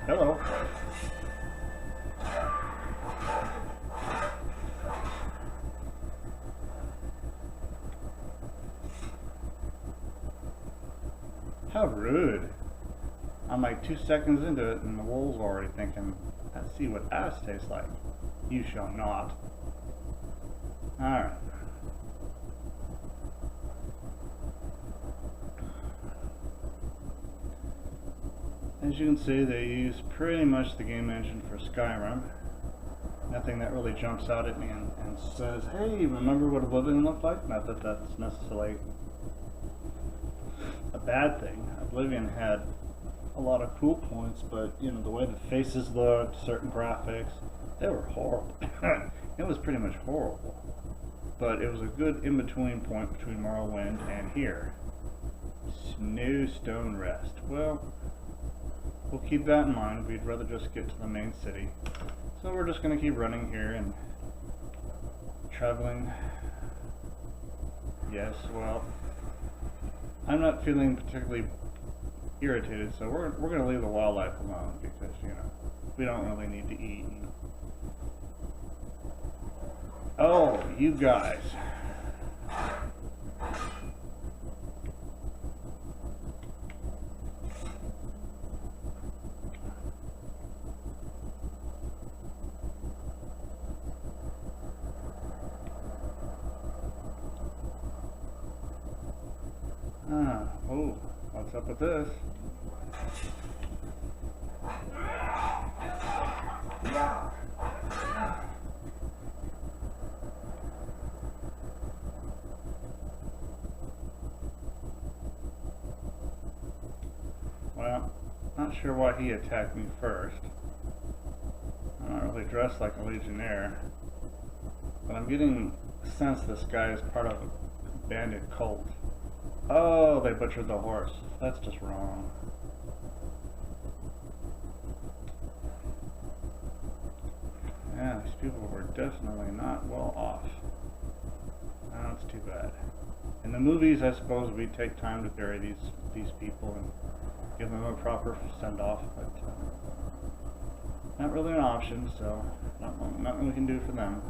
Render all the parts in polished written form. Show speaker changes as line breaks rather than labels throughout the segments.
Hello. How rude. I'm like 2 seconds into it and the wolves already thinking, let's see what ass tastes like. You shall not. Alright. As you can see, they use pretty much the game engine for Skyrim. Nothing that really jumps out at me and says, hey, remember what Oblivion looked like? Not that that's necessarily a bad thing. Oblivion had a lot of cool points, but you know, the way the faces looked, certain graphics, they were horrible. It was pretty much horrible. But it was a good in-between point between Morrowind and here. Snowstone Rest. Well, we'll keep that in mind. We'd rather just get to the main city. So we're just going to keep running here and traveling. Yes, well, I'm not feeling particularly irritated, so we're going to leave the wildlife alone because, you know, we don't really need to eat. Oh, you guys. Oh, what's up with this? Well, not sure why he attacked me first. I'm not really dressed like a legionnaire, but I'm getting the sense this guy is part of a bandit cult. Oh, they butchered the horse. That's just wrong. Yeah, these people were definitely not well off. That's too bad. In the movies, I suppose we take time to bury these people and give them a proper send-off, but not really an option, so nothing we can do for them.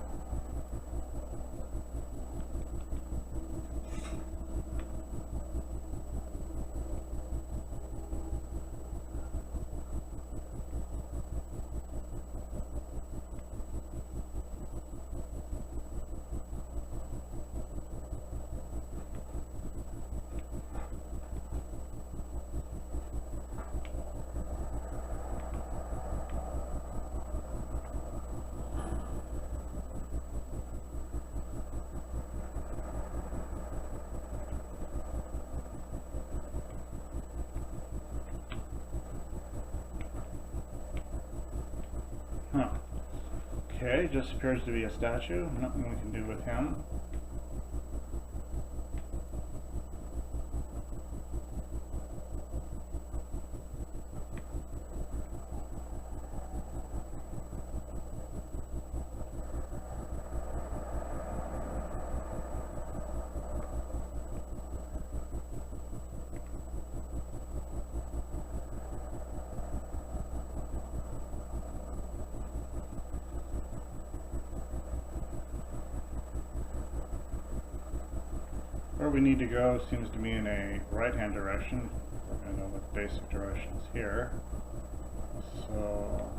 Huh. Okay, just appears to be a statue. Nothing we can do with him. Where we need to go seems to be in a right-hand direction. We're going to go with basic directions here. So,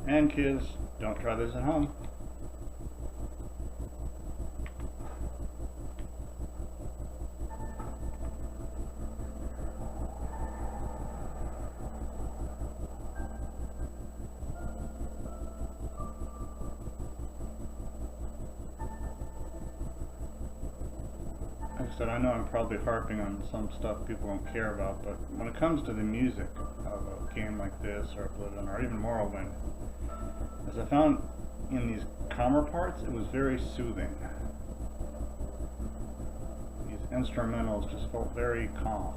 and kids, don't try this at home. Like I said, I know I'm probably harping on some stuff people don't care about, but when it comes to the music of a game like this, or Oblivion, or even Morrowind, as I found in these calmer parts, it was very soothing. These instrumentals just felt very calm.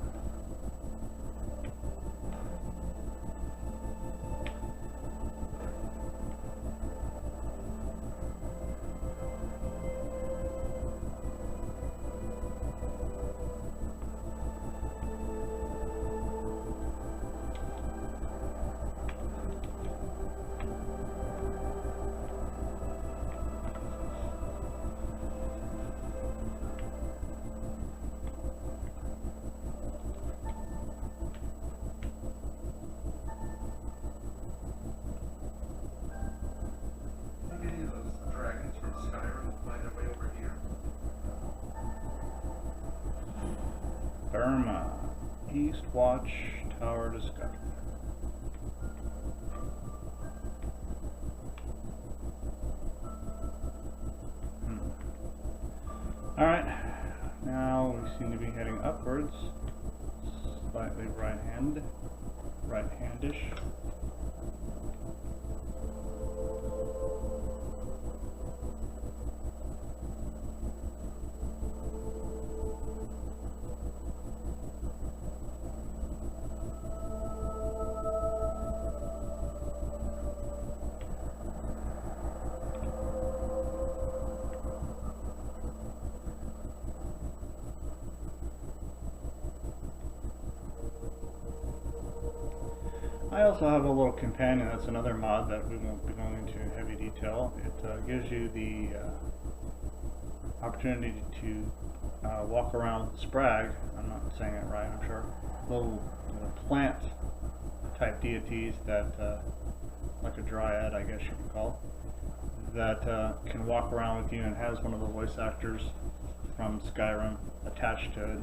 Burma. East Watch Tower discovered. Alright, now we seem to be heading upwards, slightly right-handish. I also have a little companion. That's another mod that we won't be going into in heavy detail. It gives you the opportunity to walk around with Sprag. I'm not saying it right, I'm sure. Little plant type deities that, like a dryad, I guess you could call, that can walk around with you and has one of the voice actors from Skyrim attached to it.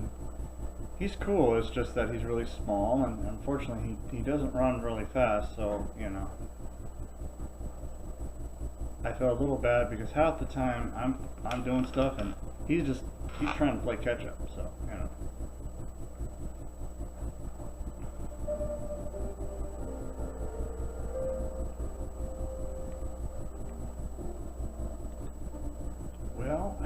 He's cool, it's just that he's really small, and unfortunately he doesn't run really fast, so, you know. I feel a little bad because half the time I'm doing stuff and he's trying to play catch up, so, you know. Well,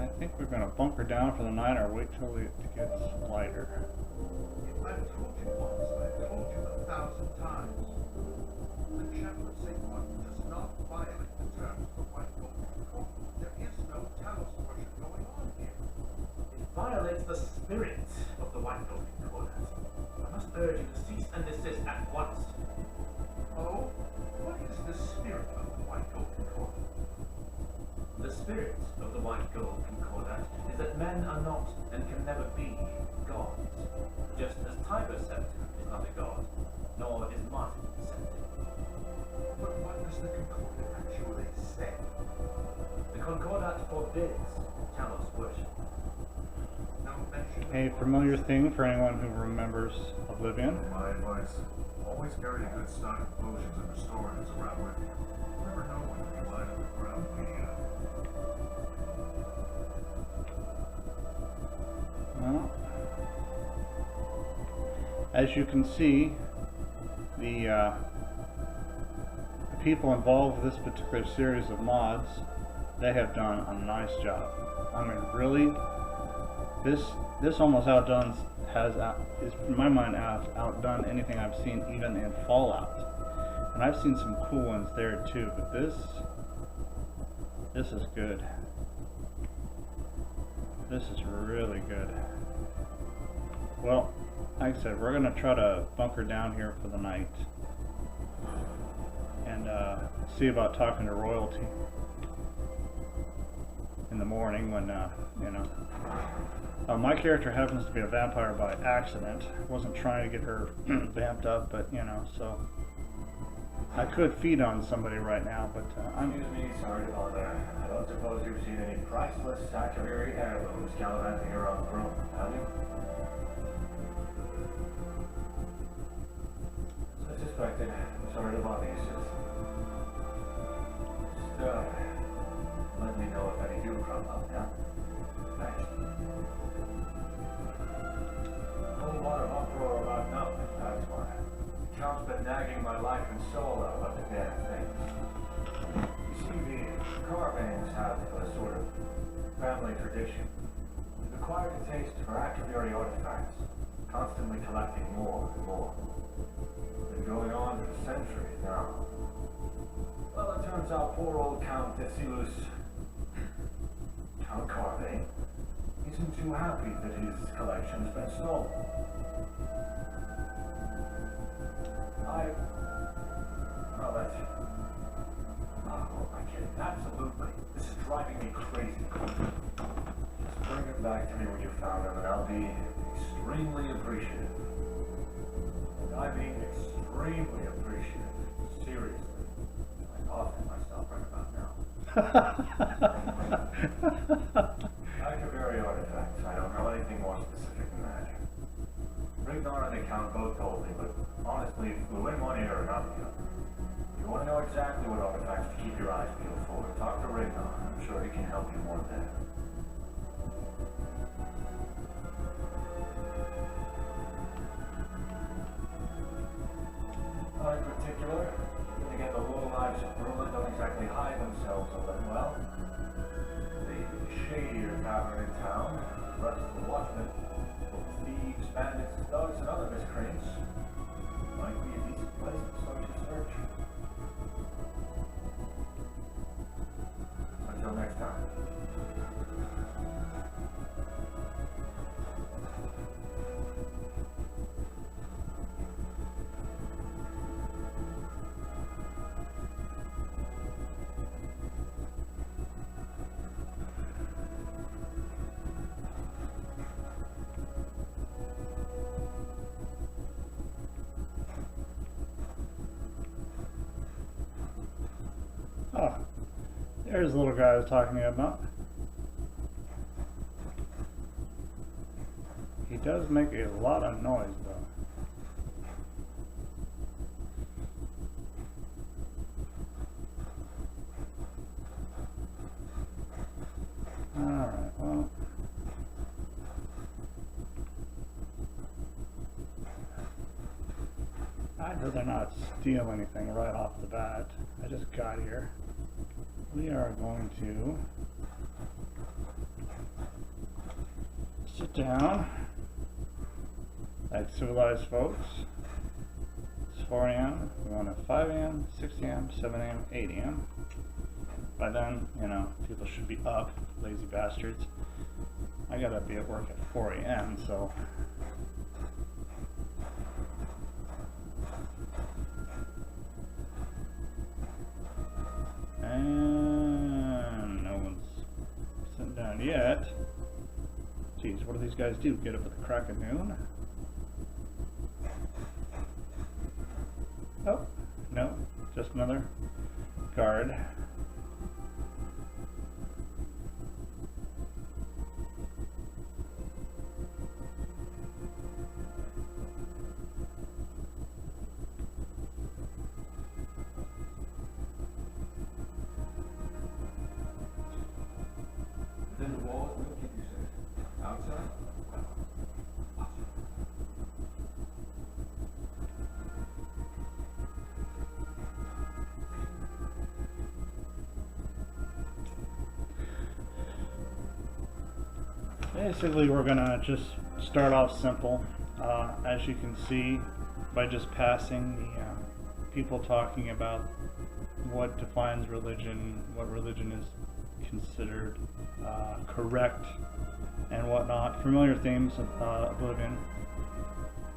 I think we're going to bunker down for the night or wait till it gets lighter.
I've told you once, I've told you 1,000 times. The Chapel of St. Martin does not violate the terms of the White Golden Code. There is no Talos worship going on here.
It violates the spirit of the White Golden Code. I must urge you to cease and desist at once.
Oh? What is the spirit of the White Golden Code?
The spirit of the White Gold Concordat is that men are not and can never be gods, just as Tiber Septim is not a god, nor is Martin Septim.
But what does the Concordat actually say?
The Concordat forbids Talos worship.
No mention
A familiar thing for anyone who remembers Oblivion.
My advice, always carry a good stock of potions and restoratives around with you. You never know when you'll be lying on the ground bleeding out.
Well, as you can see, the people involved with this particular series of mods, they have done a nice job. I mean, really, this almost is in my mind outdone anything I've seen even in Fallout, and I've seen some cool ones there too. But this is good. This is really good. Well, like I said, we're going to try to bunker down here for the night and see about talking to royalty in the morning when, you know. My character happens to be a vampire by accident. I wasn't trying to get her vamped up, but, you know, so I could feed on somebody right now, but
Excuse me, sorry to bother. I don't suppose you've seen any priceless Skyrim heirlooms gallivanting around Burma, have you? As I suspected. Sorry to bother you, sis. Just, let me know if any do crop up, yeah? Thanks. A whole lot of uproar about nothing, that's why. The Count's been nagging my life and soul out about the damn things. You see, the Carvanes have a sort of family tradition. They've acquired a taste for activary artifacts, constantly collecting more and more. Been going on for centuries now. Well, it turns out poor old Count Decius, Count Carvane, isn't too happy that his collection's been stolen. Well, that's... Oh, I get it. Absolutely. This is driving me crazy. Just bring it back to me when you found him, and I'll be extremely appreciative. And I mean extremely appreciative. Seriously. I'm coughing myself right about now. Activary artifacts. I don't know anything more specific than that. Count both told me, but honestly, it flew in one ear and out the other. If you want to know exactly what artifacts to keep your eyes peeled for, talk to Rigon. I'm sure he can help you more there. In particular, then again, the low lives of Burma don't exactly hide themselves all that well. The shadier tavern in town, the rest of the watchmen, full of thieves, bandits, thugs, and other miscreants, might be a decent place to start your search. Until next time.
Oh, there's the little guy I was talking to you about. He does make a lot of noise, though. Alright, well. I'd rather not steal anything right off the bat. I just got here. We are going to sit down like civilized folks. It's 4 a.m. We want to 5 a.m., 6 a.m., 7 a.m., 8 a.m. By then, you know, people should be up, lazy bastards. I gotta be at work at 4 a.m., so. And no one's sitting down yet. Jeez, what do these guys do? Get up at the crack of noon? Oh, no, just another guard.
Within the walls, we'll keep you safe. Outside?
Basically, we're gonna just start off simple. As you can see, by just passing the people talking about what defines religion, what religion is considered correct, and whatnot. Familiar themes of Oblivion.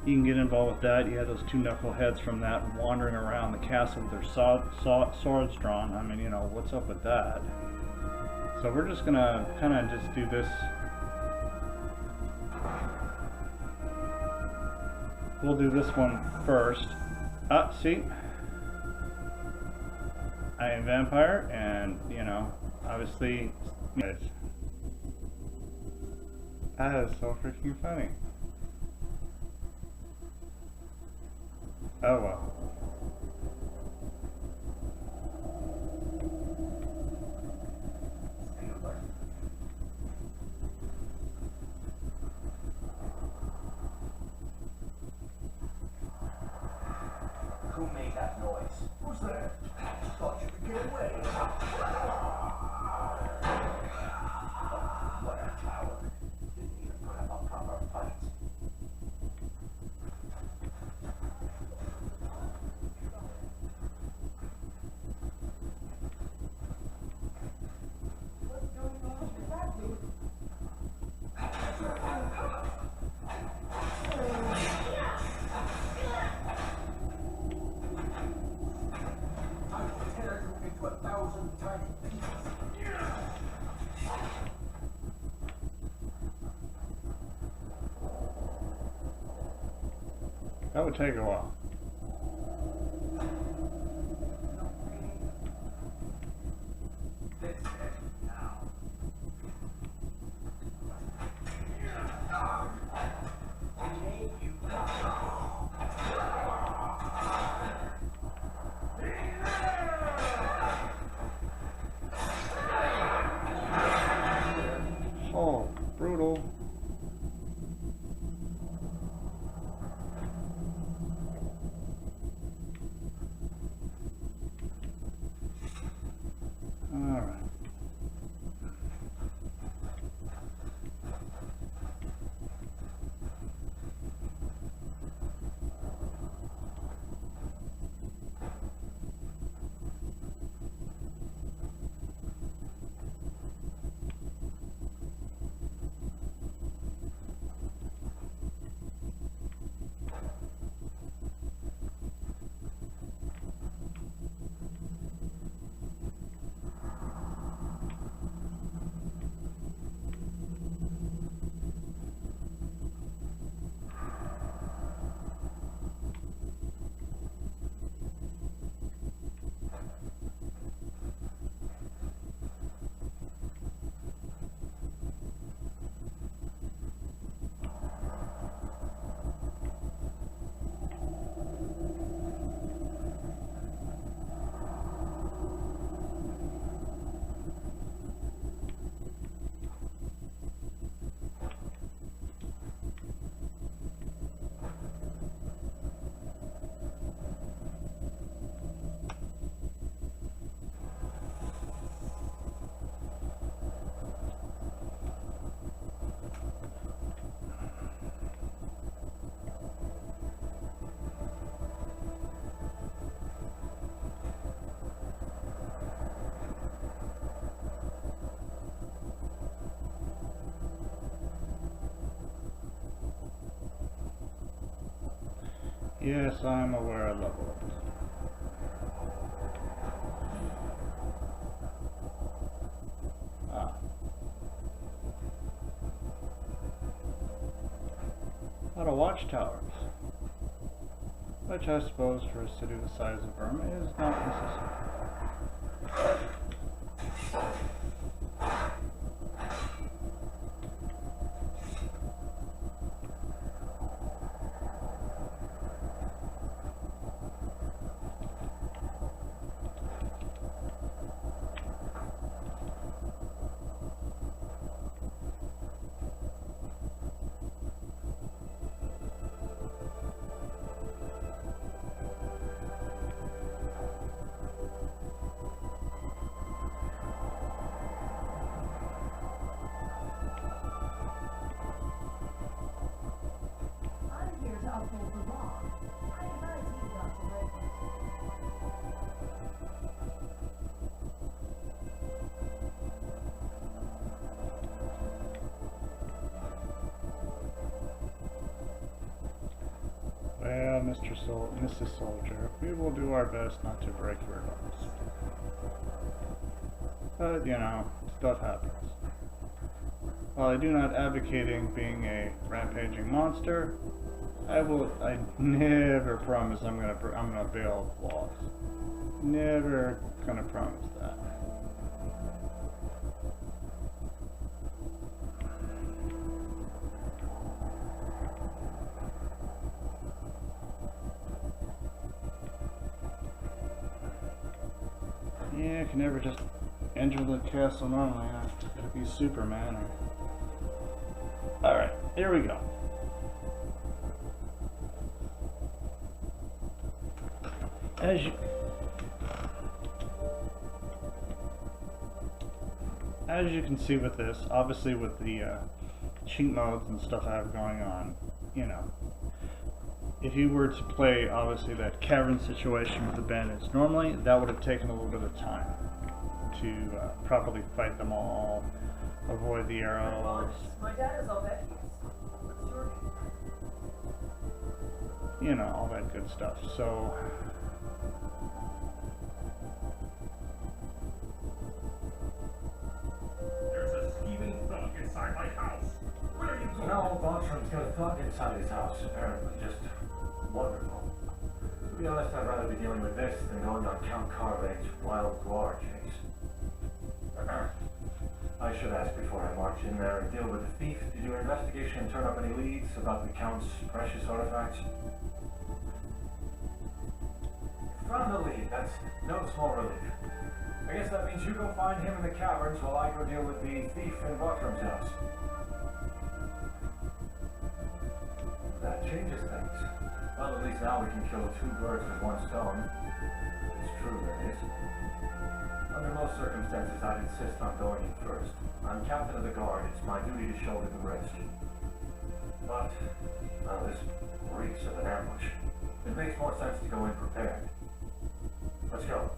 You can get involved with that. You have those two knuckleheads from that wandering around the castle with their swords drawn. I mean, you know, what's up with that? So we're just gonna kind of just do this. We'll do this one first. See? I am vampire, and, you know, obviously, that is so freaking funny. Oh well.
Who made that noise? Who's there? Thought you could get away. What a coward. Didn't even put up a proper fight. What's going on with that dude? I will tear you into 1,000 tiny pieces.
That would take a while.
This is now. I made you.
Yes, I'm aware I leveled up. Ah. A lot of watchtowers. Which I suppose for a city the size of Burma is not necessary.
Uphold the law. I advise you not to break it.
Well, Mrs. Soldier, we will do our best not to break your laws. But, you know, stuff happens. While I do not advocating being a rampaging monster, I never promise I'm gonna bail laws. Never gonna promise that. Yeah, I can never just enter the castle normally. I gotta be Superman or... Alright, here we go. As you can see with this, obviously with the cheat modes and stuff I have going on, you know, if you were to play obviously that cavern situation with the bandits, normally that would have taken a little bit of time to properly fight them all, avoid the arrows.
My dad is all that. What's your name?
You know, all that good stuff. So
There's a scheming thug inside my house. What are you doing?
No, Bartram's got a thug inside his house, apparently. Just wonderful. To be honest, I'd rather be dealing with this than going on Count Carvane's wild guar chase. I should ask before I march in there and deal with the thief. Did your investigation turn up any leads about the Count's precious artifacts? Found a lead. That's no small relief. I guess that means you go find him in the caverns while I go deal with the thief in Bartram's house. That changes things. Well, at least now we can kill two birds with one stone. It's true, that is. Under most circumstances, I'd insist on going in first. I'm captain of the guard. It's my duty to shoulder the risk. But, well, this reeks of an ambush. It makes more sense to go in prepared. Let's go.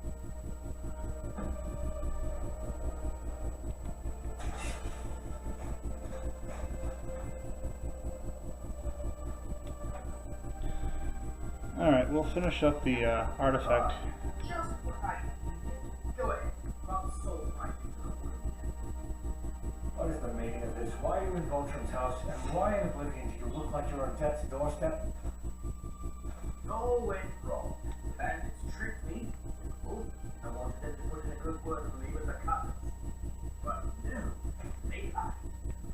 alright, we'll finish up the artifact.
Just what I needed. Go ahead. Not sold my
What is the meaning of this? Why are you in Bartram's house? And why in Oblivion do you look like you're on death's doorstep?
all went wrong. Bandits tricked me. Oh, I wanted them to put in a good word for me with the cops. But no, they lied.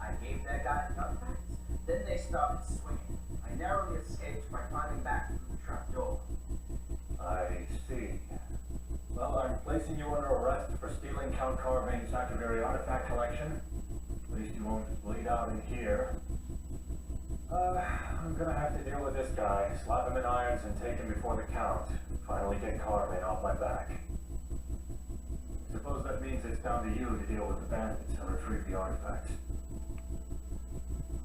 I gave that guy artifacts, then they started swinging. I narrowly escaped by climbing back through the trap door.
I see. Well, I'm placing you under arrest for stealing Count Carvane's Activary artifact collection. At least you won't bleed out in here. I'm gonna have to deal with this guy, slap him in irons and take him before the Count. Finally get Carvane off my back. Suppose that means it's down to you to deal with the bandits and retrieve the artifacts.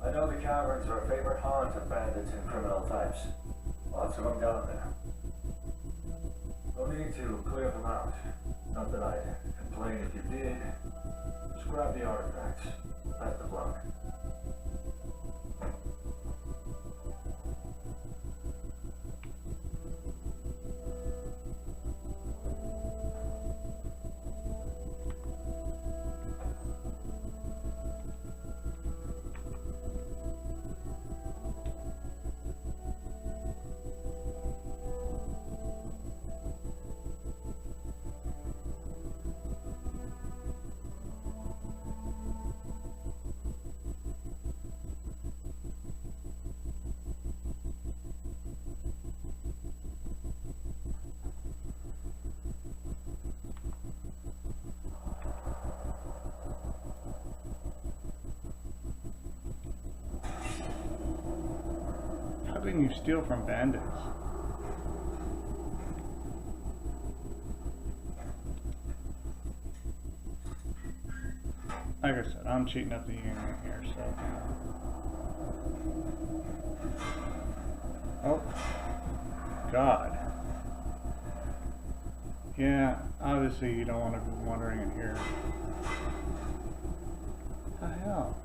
I know the caverns are a favorite haunt of bandits and criminal types. Lots of them down there. No need to clear them out. Not that I'd complain if you did. Just grab the artifacts. Best of luck.
can you steal from bandits? Like I said, I'm cheating up the union here, so. Oh. God. Yeah, obviously you don't want to be wandering in here. What the hell?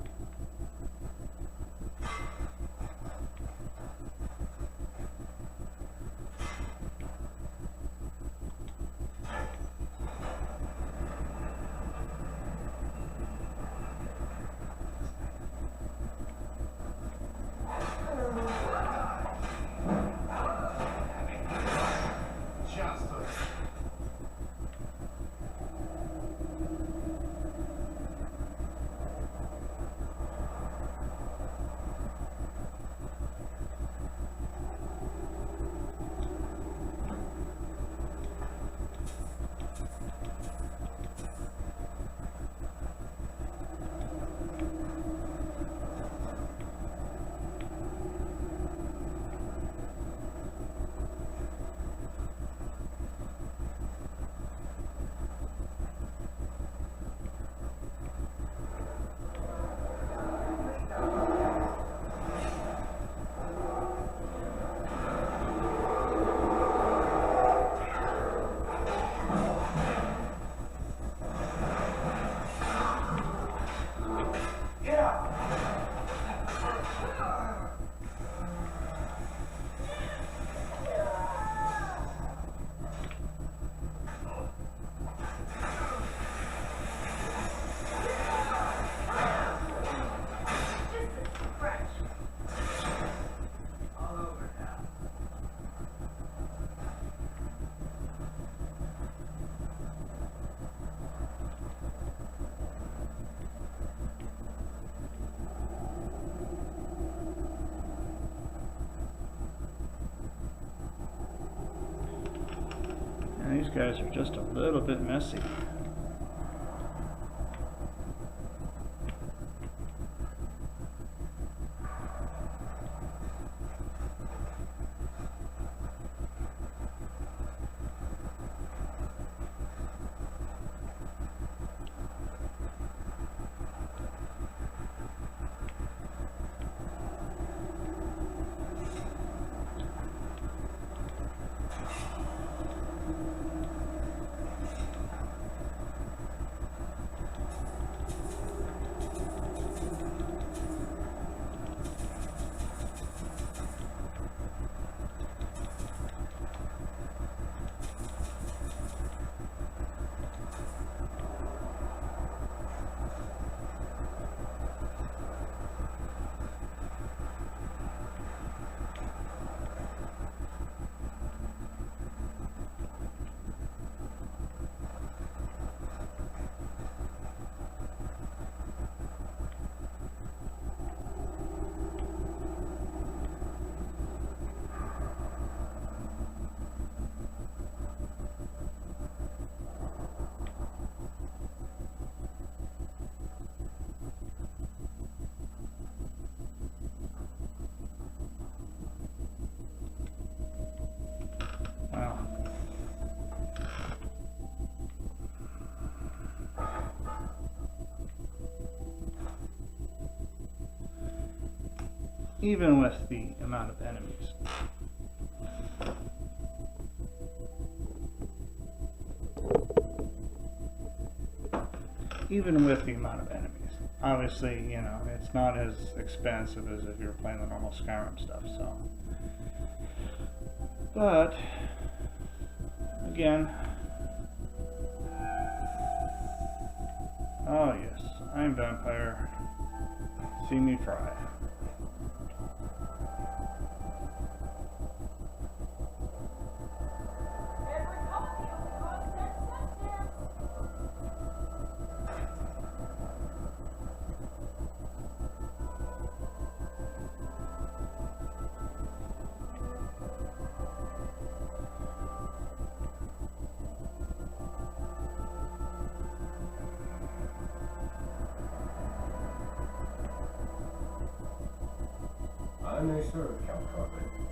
These guys are just a little bit messy. Even with the amount of enemies. Even with the amount of enemies. Obviously, you know, it's not as expensive as if you're playing the normal Skyrim stuff, so. But, again. Oh yes, I'm vampire. See me fry.
I may serve, Count Carpet.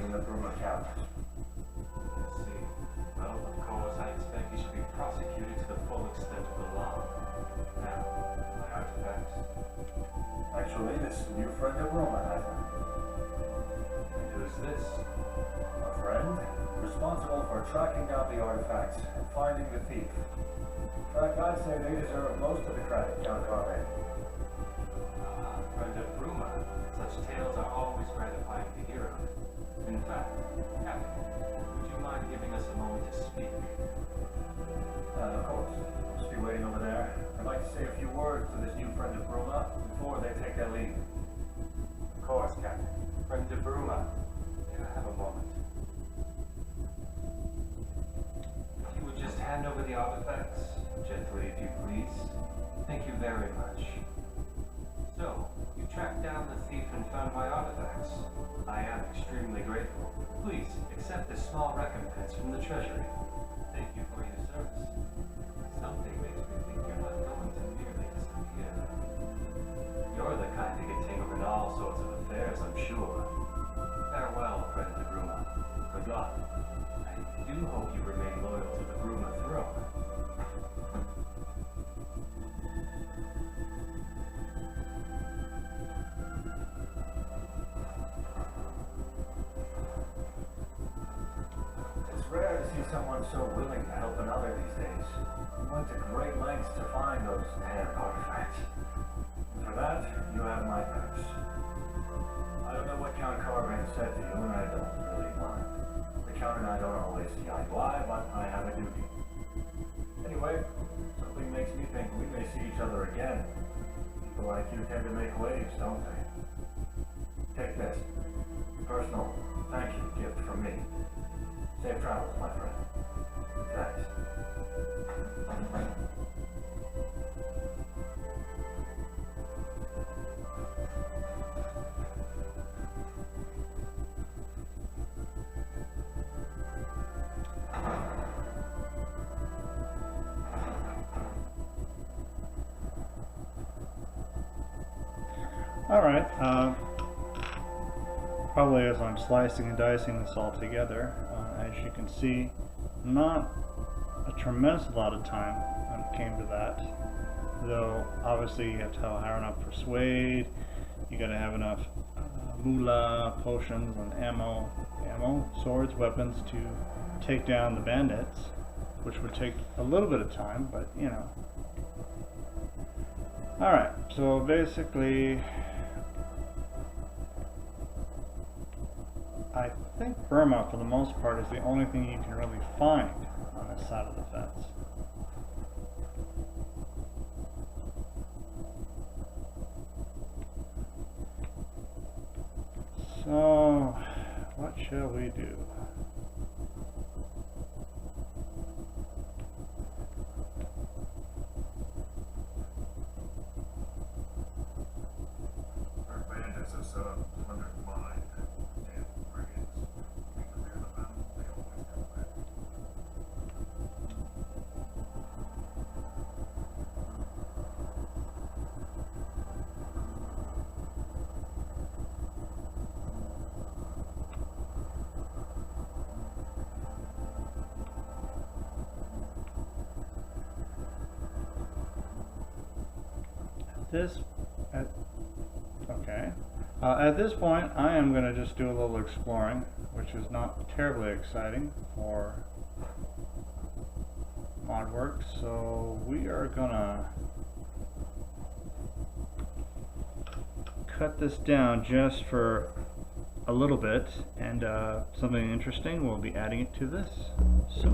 in the Burma cabinet.
I see. Well, of course, I expect he should be prosecuted to the full extent of the law. Now, my artifacts.
Actually, this new friend of Roma has them.
And who's this?
A friend responsible for tracking down the artifacts and finding the thief. In fact, I'd say they deserve most of the credit, Count Carvane.
Friend of Bruma. Such tales are always gratifying to hear of. In fact, Captain, would you mind giving us a moment to speak?
Of course. I'll just be waiting over there. I'd like to say a few words to this new friend of Bruma before they take their leave.
Of course, Captain. Friend of Bruma. Can I have a moment? If you would just hand over the artifacts, gently if you please. Thank you very much. So, you tracked down the thief and found my artifacts. I am extremely grateful. Please, accept this small recompense from the Treasury. Thank you for your service. Something makes me think you're not going to merely disappear. You're the kind to get tangled in all sorts of affairs, I'm sure. Farewell, friend of Bruma. Good luck. I do hope you remain loyal to the Bruma throne.
It's rare to see someone so willing to help another these days. He went to great lengths to find those damn artifacts. And for that, you have my thanks. I don't know what Count Carvane said to you, and I don't really mind. The Count and I don't always see eye to eye, but I have a duty. Anyway, something makes me think we may see each other again. People like you tend to make waves, don't they? Take this. Personal thank you gift from me. Safe travels, my friend. Thanks.
Alright, probably as I'm slicing and dicing this all together, as you can see, not a tremendous lot of time when it came to that, though obviously you have to have high enough persuade, you gotta have enough moolah, potions, and ammo, swords, weapons to take down the bandits, which would take a little bit of time, but you know. Alright, so basically I think Burma, for the most part, is the only thing you can really find on this side of the fence. So, what shall we do?
Our bandits have set up a plundered mine. Damn brigands. We clear them out, they always come back.
At this point, I am going to just do a little exploring, which is not terribly exciting for mod work. So we are gonna cut this down just for a little bit, and something interesting, we'll be adding it to this soon.